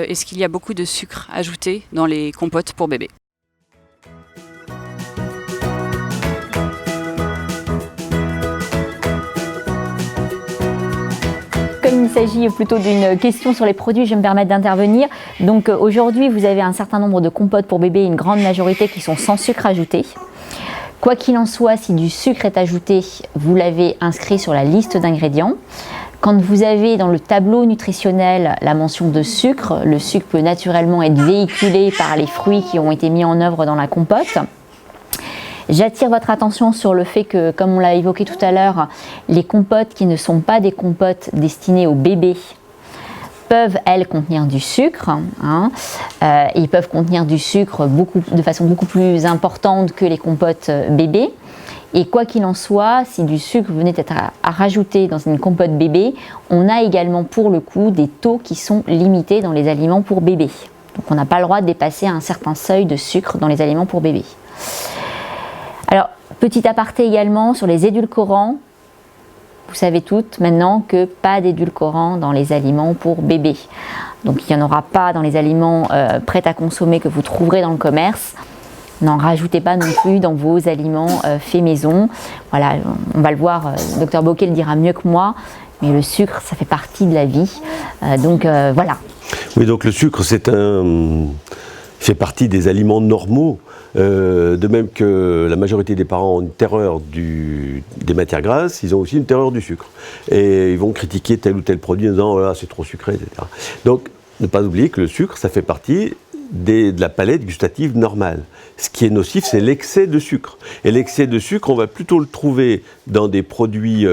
est-ce qu'il y a beaucoup de sucre ajouté dans les compotes pour bébés? Comme il s'agit plutôt d'une question sur les produits, je vais me permettre d'intervenir. Donc aujourd'hui, vous avez un certain nombre de compotes pour bébés, une grande majorité qui sont sans sucre ajouté. Quoi qu'il en soit, si du sucre est ajouté, vous l'avez inscrit sur la liste d'ingrédients. Quand vous avez dans le tableau nutritionnel la mention de sucre, le sucre peut naturellement être véhiculé par les fruits qui ont été mis en œuvre dans la compote. J'attire votre attention sur le fait que, comme on l'a évoqué tout à l'heure, les compotes qui ne sont pas des compotes destinées aux bébés peuvent, elles, contenir du sucre. Ils peuvent contenir du sucre de façon beaucoup plus importante que les compotes bébés. Et quoi qu'il en soit, si du sucre venait être à rajouter dans une compote bébé, on a également pour le coup des taux qui sont limités dans les aliments pour bébé. Donc on n'a pas le droit de dépasser un certain seuil de sucre dans les aliments pour bébé. Alors, petit aparté également sur les édulcorants. Vous savez toutes maintenant que pas d'édulcorants dans les aliments pour bébé. Donc il n'y en aura pas dans les aliments prêts à consommer que vous trouverez dans le commerce. N'en rajoutez pas non plus dans vos aliments faits maison. Voilà, on va le voir, le Dr Bocquet le dira mieux que moi, mais le sucre, ça fait partie de la vie. Voilà. Oui, donc le sucre, fait partie des aliments normaux, de même que la majorité des parents ont une terreur des matières grasses, ils ont aussi une terreur du sucre. Et ils vont critiquer tel ou tel produit en disant « oh c'est trop sucré », etc. Donc, ne pas oublier que le sucre, ça fait partie de la palette gustative normale. Ce qui est nocif, c'est l'excès de sucre. Et l'excès de sucre, on va plutôt le trouver dans des produits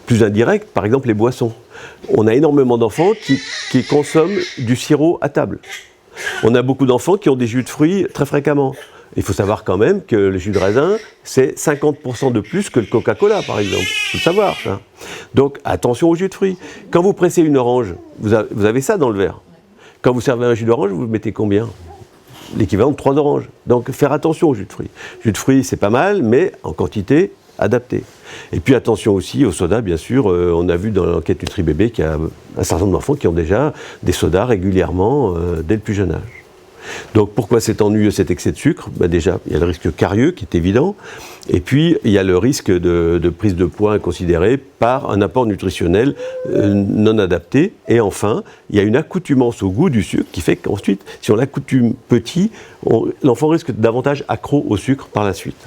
plus indirects, par exemple les boissons. On a énormément d'enfants qui consomment du sirop à table. On a beaucoup d'enfants qui ont des jus de fruits très fréquemment. Il faut savoir quand même que le jus de raisin, c'est 50% de plus que le Coca-Cola, par exemple. Il faut le savoir, ça. Donc, attention au jus de fruits. Quand vous pressez une orange, vous avez ça dans le verre. Quand vous servez un jus d'orange, vous mettez combien? L'équivalent de 3 oranges. Donc, faire attention au jus de fruits. Jus de fruits, c'est pas mal, mais en quantité adaptée. Et puis, attention aussi au soda, bien sûr. On a vu dans l'enquête Nutri-Bébé qu'il y a un certain nombre d'enfants qui ont déjà des sodas régulièrement dès le plus jeune âge. Donc pourquoi c'est ennuyeux cet excès de sucre? Déjà, il y a le risque carieux qui est évident, et puis il y a le risque de prise de poids inconsidérée par un apport nutritionnel non adapté, et enfin, il y a une accoutumance au goût du sucre qui fait qu'ensuite, si on l'accoutume petit, l'enfant risque davantage accro au sucre par la suite.